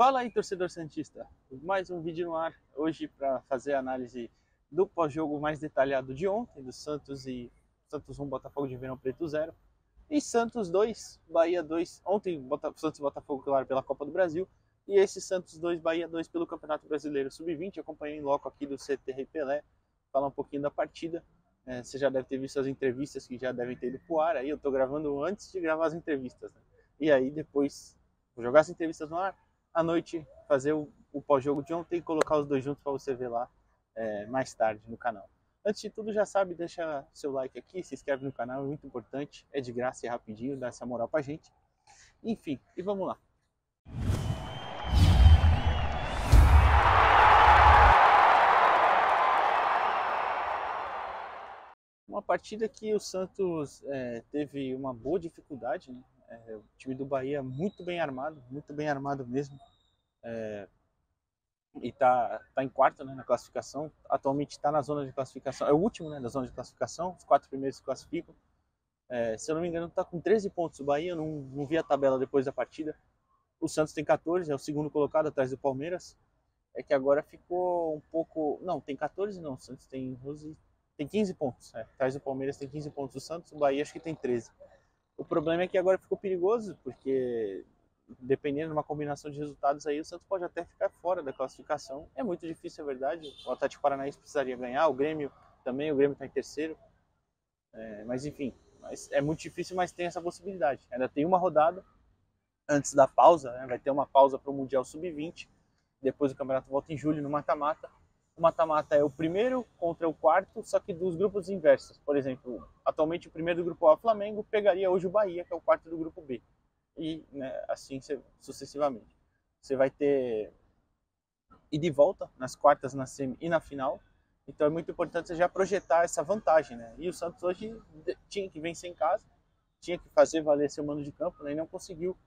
Fala aí, torcedor santista. Mais um vídeo no ar hoje para fazer a análise do pós-jogo mais detalhado de ontem, do Santos 1, Botafogo de Ribeirão Preto 0 e Santos 2, Bahia 2. Ontem Santos e Botafogo, claro, pela Copa do Brasil, e esse Santos 2, Bahia 2 pelo Campeonato Brasileiro Sub-20. Acompanhei em loco aqui do CT Pelé, falar um pouquinho da partida. Você já deve ter visto as entrevistas que já devem ter ido pro ar. Aí eu tô gravando antes de gravar as entrevistas, né? E aí depois vou jogar as entrevistas no ar, à noite fazer o pós-jogo de ontem e colocar os dois juntos para você ver lá mais tarde no canal. Antes de tudo, já sabe, deixa seu like aqui, se inscreve no canal, é muito importante, é de graça e rapidinho, dá essa moral pra gente. Enfim, e vamos lá. Uma partida que o Santos teve uma boa dificuldade, né? O time do Bahia muito bem armado mesmo. E tá em quarto, né, na classificação. Atualmente está na zona de classificação, é o último, né, da zona de classificação. Os 4 primeiros se classificam. Se eu não me engano, está com 13 pontos o Bahia. Eu não vi a tabela depois da partida. O Santos tem 14, é o segundo colocado atrás do Palmeiras. É que agora ficou um pouco... Não, tem 14 não, o Santos tem 12... Tem 15 pontos, atrás do Palmeiras tem 15 pontos o Santos, o Bahia acho que tem 13. O problema é que agora ficou perigoso, porque dependendo de uma combinação de resultados aí, o Santos pode até ficar fora da classificação. É muito difícil, é verdade. O Atlético Paranaense precisaria ganhar, o Grêmio também, o Grêmio está em terceiro. Mas enfim, é muito difícil, mas tem essa possibilidade. Ainda tem uma rodada antes da pausa, né? Vai ter uma pausa para o Mundial Sub-20. Depois o campeonato volta em julho no mata-mata. O mata-mata é o primeiro contra o quarto, só que dos grupos inversos. Por exemplo, atualmente o primeiro do grupo A, Flamengo, pegaria hoje o Bahia, que é o quarto do grupo B. E assim sucessivamente. Você vai ter ida e volta nas quartas, na semi e na final. Então é muito importante você já projetar essa vantagem, né? E o Santos hoje tinha que vencer em casa, tinha que fazer valer seu mando de campo, né? E não conseguiu. O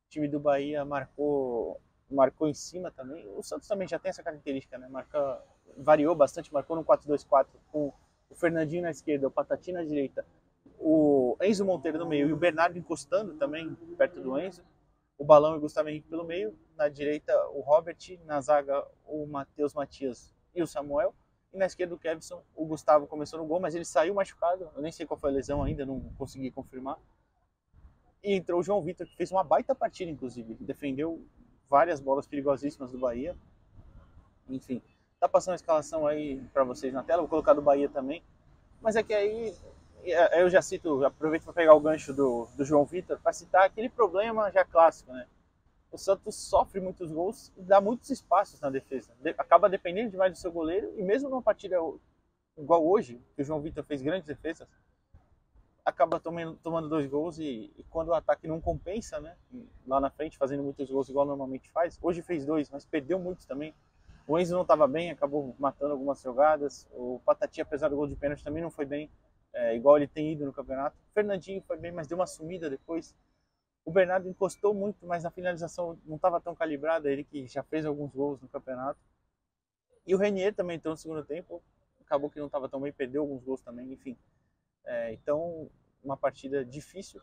time do Bahia marcou em cima também. O Santos também já tem essa característica, né? Variou bastante, marcou no 4-2-4 com o Fernandinho na esquerda, o Patati na direita, o Enzo Monteiro no meio e o Bernardo encostando também perto do Enzo. O Balão e o Gustavo Henrique pelo meio. Na direita, o Robert. Na zaga, o Matheus Matias e o Samuel. E na esquerda, o Kevson. O Gustavo começou no gol, mas ele saiu machucado. Eu nem sei qual foi a lesão ainda, não consegui confirmar. E entrou o João Vitor, que fez uma baita partida, inclusive. Defendeu várias bolas perigosíssimas do Bahia. Enfim, tá passando a escalação aí para vocês na tela. Vou colocar do Bahia também. Mas é que aí eu já cito, aproveito para pegar o gancho do João Vitor, para citar aquele problema já clássico, né? O Santos sofre muitos gols e dá muitos espaços na defesa. Acaba dependendo demais do seu goleiro, e mesmo numa partida igual hoje, que o João Vitor fez grandes defesas, acaba tomando 2 gols e quando o ataque não compensa, né? Lá na frente, fazendo muitos gols igual normalmente faz. Hoje fez 2, mas perdeu muitos também. O Enzo não estava bem, acabou matando algumas jogadas. O Patati, apesar do gol de pênalti, também não foi bem, igual ele tem ido no campeonato. O Fernandinho foi bem, mas deu uma sumida depois. O Bernardo encostou muito, mas na finalização não estava tão calibrada, ele que já fez alguns gols no campeonato. E o Renier também entrou no segundo tempo, acabou que não estava tão bem, perdeu alguns gols também, enfim. Então, uma partida difícil.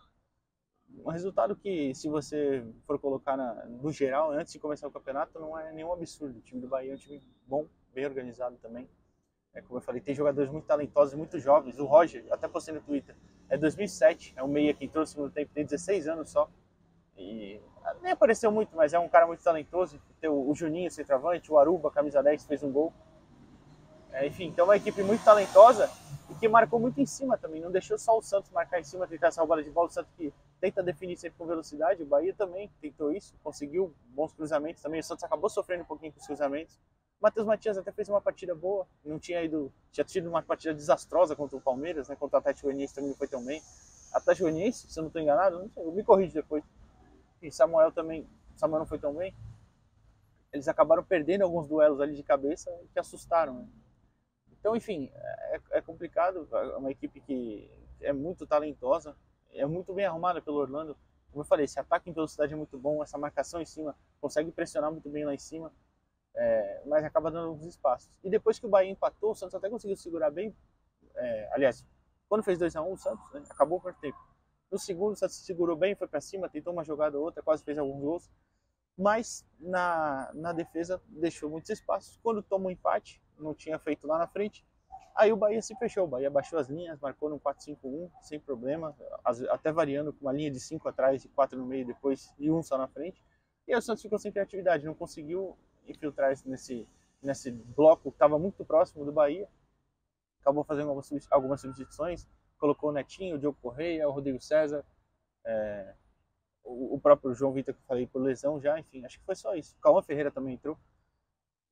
Um resultado que, se você for colocar no geral, antes de começar o campeonato, não é nenhum absurdo. O time do Bahia é um time bom, bem organizado também. Como eu falei, tem jogadores muito talentosos, muito jovens. O Roger, até postei no Twitter, é 2007, é um meia que entrou no segundo tempo, tem 16 anos só. E nem apareceu muito, mas é um cara muito talentoso. Tem o Juninho, centroavante, o Aruba, camisa 10, fez um gol. Enfim, então é uma equipe muito talentosa e que marcou muito em cima também. Não deixou só o Santos marcar em cima, tentar essa bola de bola. O Santos que tenta definir sempre com velocidade. O Bahia também tentou isso, conseguiu bons cruzamentos também. O Santos acabou sofrendo um pouquinho com os cruzamentos. O Matheus Matias até fez uma partida boa. Não tinha tido uma partida desastrosa contra o Palmeiras, né? Contra o Atlético Goianiense também não foi tão bem. Atlético Goianiense, se eu não estou enganado, não sei, eu me corrijo depois. E Samuel não foi tão bem. Eles acabaram perdendo alguns duelos ali de cabeça que assustaram, né? Então, enfim, é complicado. É uma equipe que é muito talentosa, é muito bem arrumada pelo Orlando. Como eu falei, esse ataque em velocidade é muito bom, essa marcação em cima, consegue pressionar muito bem lá em cima, mas acaba dando alguns espaços. E depois que o Bahia empatou, o Santos até conseguiu segurar bem. Aliás, quando fez 2-1, o Santos, né, acabou por tempo. No segundo, o Santos segurou bem, foi para cima, tentou uma jogada ou outra, quase fez alguns gols. mas na defesa deixou muitos espaços. Quando toma um empate, não tinha feito lá na frente, aí o Bahia se fechou, o Bahia baixou as linhas, marcou no 4-5-1, sem problema, até variando com uma linha de 5 atrás e 4 no meio depois e 1 só na frente. E aí o Santos ficou sem criatividade, não conseguiu infiltrar nesse bloco que estava muito próximo do Bahia. Acabou fazendo algumas substituições, colocou o Netinho, o Diogo Correia, o Rodrigo César, o próprio João Vitor, que eu falei, por lesão já, enfim, acho que foi só isso. O Cauã Ferreira também entrou.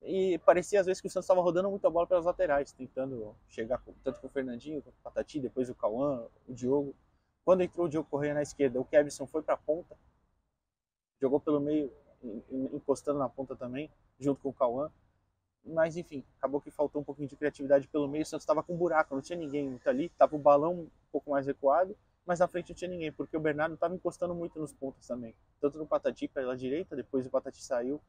E parecia às vezes que o Santos estava rodando muito a bola pelas laterais, tentando chegar tanto com o Fernandinho, com o Patati, depois o Cauã, o Diogo. Quando entrou o Diogo Correia na esquerda, o Kevson foi para a ponta, jogou pelo meio, encostando na ponta também, junto com o Cauã. Mas enfim, acabou que faltou um pouquinho de criatividade pelo meio. O Santos estava com um buraco, não tinha ninguém muito ali, estava o balão um pouco mais recuado, mas na frente não tinha ninguém, porque o Bernardo estava encostando muito nos pontos também, tanto no Patati pela direita, depois o Patati saiu,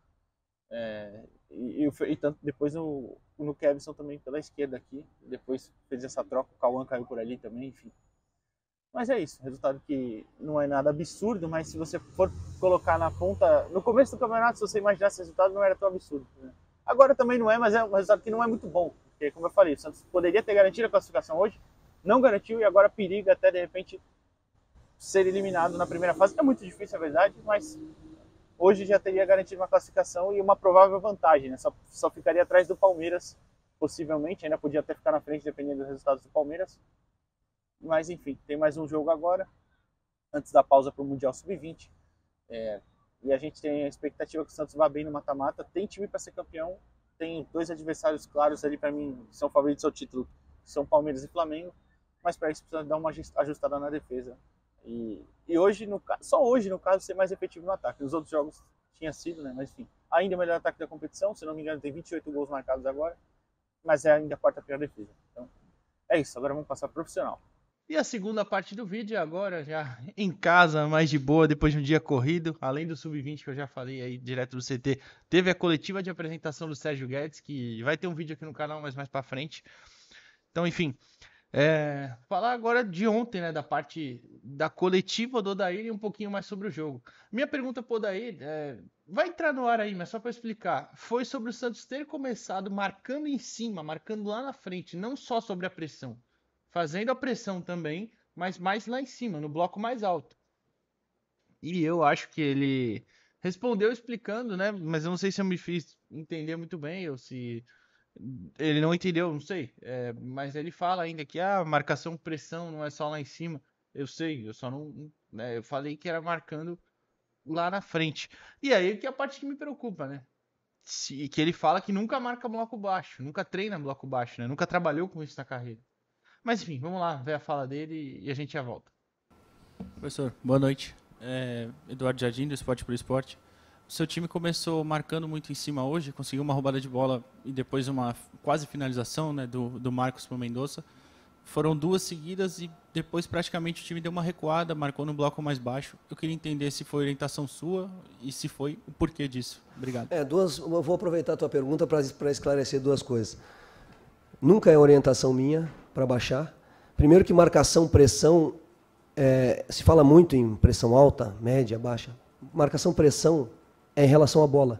e tanto depois no Kevson também pela esquerda aqui, depois fez essa troca, o Cauã caiu por ali também, enfim. Mas é isso, resultado que não é nada absurdo, mas se você for colocar na ponta, no começo do campeonato, se você imaginasse esse resultado, não era tão absurdo, né? Agora também não é, mas é um resultado que não é muito bom, porque como eu falei, o Santos poderia ter garantido a classificação hoje, não garantiu e agora periga até de repente ser eliminado na primeira fase. É muito difícil, é verdade, mas hoje já teria garantido uma classificação e uma provável vantagem, né? Só ficaria atrás do Palmeiras, possivelmente, ainda podia até ficar na frente dependendo dos resultados do Palmeiras. Mas enfim, tem mais um jogo agora, antes da pausa para o Mundial Sub-20. E a gente tem a expectativa que o Santos vá bem no mata-mata, tem time para ser campeão, tem 2 adversários claros ali para mim, que são favoritos ao título, que são Palmeiras e Flamengo, mas para isso precisa dar uma ajustada na defesa. E hoje, só hoje, no caso, ser mais efetivo no ataque. Nos outros jogos tinha sido, né? Mas enfim, ainda é o melhor ataque da competição, se não me engano tem 28 gols marcados agora, mas é ainda a 4ª pior defesa. Então é isso, agora vamos passar pro profissional. E a segunda parte do vídeo agora, já em casa, mais de boa, depois de um dia corrido, além do Sub-20 que eu já falei aí, direto do CT, teve a coletiva de apresentação do Sérgio Guedes, que vai ter um vídeo aqui no canal, mas mais pra frente. Então, enfim, falar agora de ontem, né, da parte da coletiva do Odair e um pouquinho mais sobre o jogo. Minha pergunta pro Odair, vai entrar no ar aí, mas só para explicar, foi sobre o Santos ter começado marcando em cima, marcando lá na frente, não só sobre a pressão, fazendo a pressão também, mas mais lá em cima, no bloco mais alto. E eu acho que ele respondeu explicando, né, mas eu não sei se eu me fiz entender muito bem, ou se ele não entendeu, não sei. Mas ele fala ainda que a marcação pressão não é só lá em cima. Eu sei, eu só não. Né, eu falei que era marcando lá na frente. E aí que é a parte que me preocupa, né? Que ele fala que nunca marca bloco baixo, nunca treina bloco baixo, né? Nunca trabalhou com isso na carreira. Mas enfim, vamos lá ver a fala dele e a gente já volta. Professor, boa noite. Eduardo Jardim, do Esporte por Esporte. O seu time começou marcando muito em cima hoje, conseguiu uma roubada de bola e depois uma quase finalização, né, do Marcos para o Mendonça. Foram 2 seguidas e depois praticamente o time deu uma recuada, marcou no bloco mais baixo. Eu queria entender se foi orientação sua e se foi, o porquê disso. Obrigado. Eu vou aproveitar a tua pergunta para esclarecer 2 coisas. Nunca é orientação minha para baixar. Primeiro que marcação, pressão, se fala muito em pressão alta, média, baixa. Marcação, pressão é em relação à bola.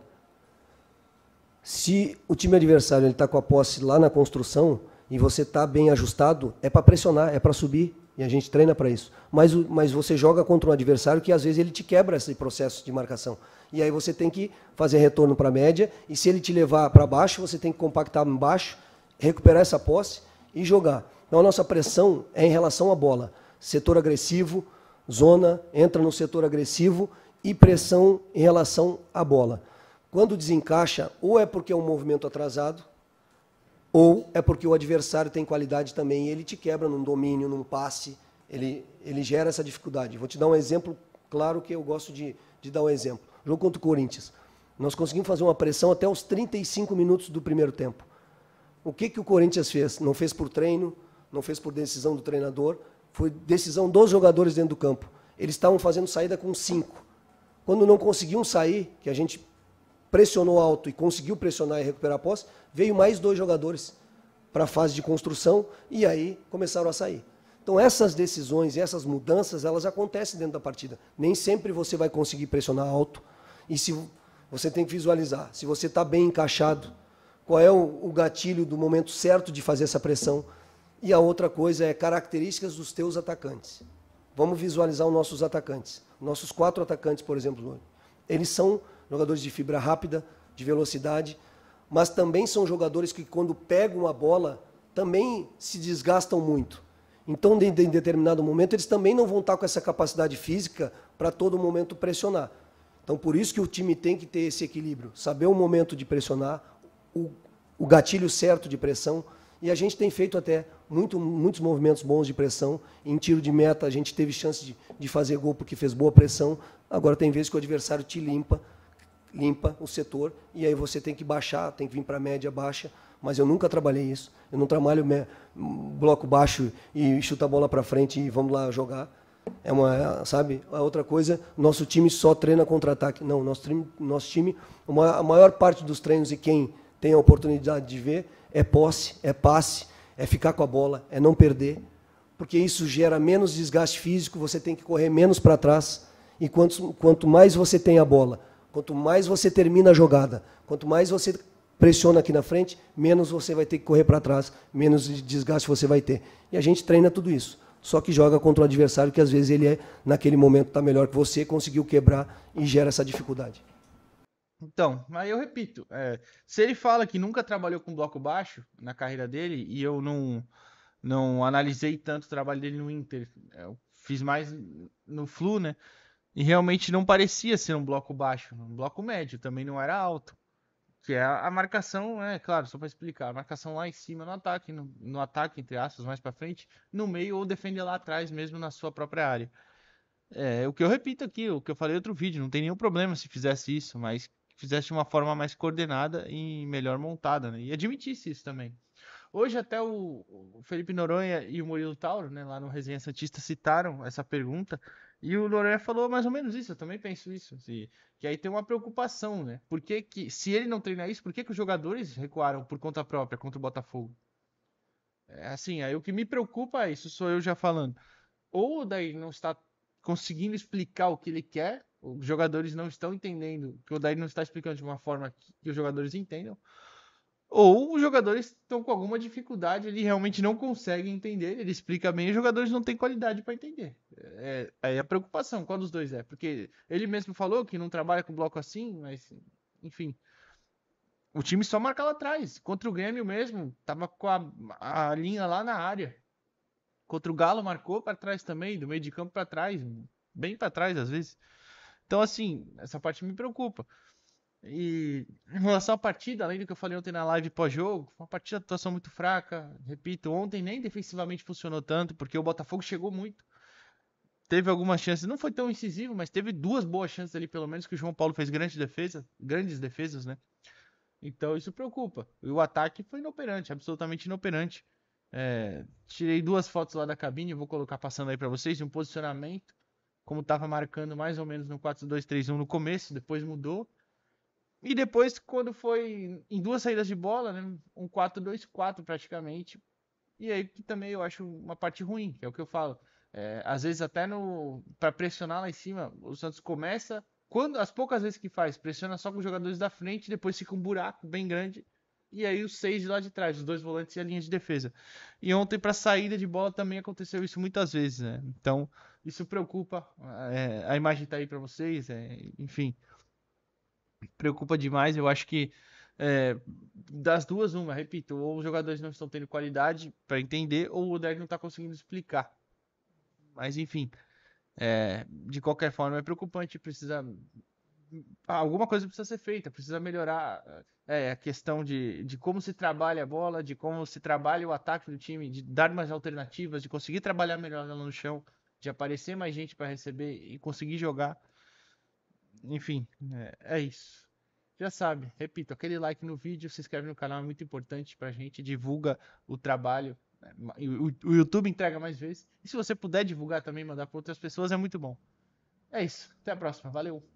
Se o time adversário está com a posse lá na construção e você está bem ajustado, é para pressionar, é para subir, e a gente treina para isso. Mas você joga contra um adversário que às vezes ele te quebra esse processo de marcação. E aí você tem que fazer retorno para a média, e se ele te levar para baixo, você tem que compactar embaixo, recuperar essa posse e jogar. Então a nossa pressão é em relação à bola. Setor agressivo, zona, entra no setor agressivo, e pressão em relação à bola. Quando desencaixa, ou é porque é um movimento atrasado, ou é porque o adversário tem qualidade também e ele te quebra num domínio, num passe, ele gera essa dificuldade. Vou te dar um exemplo claro que eu gosto de dar um exemplo. Jogo contra o Corinthians. Nós conseguimos fazer uma pressão até os 35 minutos do primeiro tempo. O que o Corinthians fez? Não fez por treino, não fez por decisão do treinador, foi decisão dos jogadores dentro do campo. Eles estavam fazendo saída com 5. Quando não conseguiam sair, que a gente pressionou alto e conseguiu pressionar e recuperar a posse, veio mais 2 jogadores para a fase de construção e aí começaram a sair. Então essas decisões e essas mudanças, elas acontecem dentro da partida. Nem sempre você vai conseguir pressionar alto. E se Você tem que visualizar. Se você está bem encaixado, qual é o gatilho do momento certo de fazer essa pressão. E a outra coisa é características dos teus atacantes. Vamos visualizar os nossos atacantes. Nossos 4 atacantes, por exemplo, eles são jogadores de fibra rápida, de velocidade, mas também são jogadores que, quando pegam a bola, também se desgastam muito. Então, em determinado momento, eles também não vão estar com essa capacidade física para todo momento pressionar. Então, por isso que o time tem que ter esse equilíbrio, saber o momento de pressionar, o gatilho certo de pressão. E a gente tem feito até muitos movimentos bons de pressão. Em tiro de meta, a gente teve chance de fazer gol porque fez boa pressão. Agora, tem vezes que o adversário te limpa o setor, e aí você tem que baixar, tem que vir para a média baixa. Mas eu nunca trabalhei isso. Eu não trabalho bloco baixo e chuta a bola para frente e vamos lá jogar. Sabe? A outra coisa, nosso time só treina contra-ataque. Não, nosso time, a maior parte dos treinos, e quem tem a oportunidade de ver, é posse, é passe, é ficar com a bola, é não perder, porque isso gera menos desgaste físico, você tem que correr menos para trás, e quanto mais você tem a bola, quanto mais você termina a jogada, quanto mais você pressiona aqui na frente, menos você vai ter que correr para trás, menos desgaste você vai ter. E a gente treina tudo isso, só que joga contra um adversário que às vezes ele naquele momento está melhor que você, conseguiu quebrar e gera essa dificuldade. Então, aí eu repito, se ele fala que nunca trabalhou com bloco baixo na carreira dele, e eu não analisei tanto o trabalho dele no Inter, eu fiz mais no Flu, né? E realmente não parecia ser um bloco baixo, um bloco médio, também não era alto. Que é a marcação, claro, só para explicar, a marcação lá em cima no ataque, no ataque, entre aspas, mais para frente, no meio ou defender lá atrás mesmo na sua própria área. O que eu repito aqui, o que eu falei em outro vídeo, não tem nenhum problema se fizesse isso, mas fizesse de uma forma mais coordenada e melhor montada, né? E admitisse isso também. Hoje até o Felipe Noronha e o Murilo Tauro, né, lá no Resenha Santista, citaram essa pergunta, e o Noronha falou mais ou menos isso, eu também penso isso, que aí tem uma preocupação, né? Se ele não treinar isso, por que os jogadores recuaram por conta própria contra o Botafogo? Assim, aí o que me preocupa é isso, sou eu já falando. Ou daí não está conseguindo explicar o que ele quer, os jogadores não estão entendendo, que o Odair não está explicando de uma forma que os jogadores entendam, ou os jogadores estão com alguma dificuldade, ele realmente não consegue entender, ele explica bem, e os jogadores não têm qualidade para entender. Aí a preocupação, qual dos dois é? Porque ele mesmo falou que não trabalha com bloco assim, mas enfim, o time só marca lá atrás. Contra o Grêmio mesmo, tava com a linha lá na área. Contra o Galo marcou para trás também, do meio de campo para trás, bem para trás às vezes. Então assim, essa parte me preocupa. E em relação à partida, além do que eu falei ontem na live pós-jogo, uma partida de atuação muito fraca. Repito, ontem nem defensivamente funcionou tanto, porque o Botafogo chegou muito. Teve algumas chances, não foi tão incisivo, mas teve 2 boas chances ali, pelo menos, que o João Paulo fez grandes defesas, né? Então isso preocupa. E o ataque foi inoperante, absolutamente inoperante. Tirei 2 fotos lá da cabine, vou colocar passando aí para vocês, de um posicionamento, como estava marcando mais ou menos no 4-2-3-1 no começo, depois mudou. E depois, quando foi em 2 saídas de bola, né, um 4-2-4 praticamente. E aí que também eu acho uma parte ruim, que é o que eu falo. Às vezes até para pressionar lá em cima, o Santos começa, as poucas vezes que faz, pressiona só com os jogadores da frente, depois fica um buraco bem grande, e aí os 6 de lá de trás, os 2 volantes e a linha de defesa. E ontem para saída de bola também aconteceu isso muitas vezes, né? Então isso preocupa, a imagem tá aí para vocês, enfim, preocupa demais. Eu acho que das duas, repito, ou os jogadores não estão tendo qualidade para entender, ou o Odair não está conseguindo explicar. Mas enfim, de qualquer forma é preocupante, alguma coisa precisa ser feita, precisa melhorar a questão de como se trabalha a bola, de como se trabalha o ataque do time, de dar mais alternativas, de conseguir trabalhar melhor ela no chão, de aparecer mais gente para receber e conseguir jogar. Enfim, é isso. Já sabe, repito, aquele like no vídeo, se inscreve no canal, é muito importante pra gente, divulga o trabalho, o YouTube entrega mais vezes, e se você puder divulgar também, mandar para outras pessoas, é muito bom. É isso, até a próxima, valeu!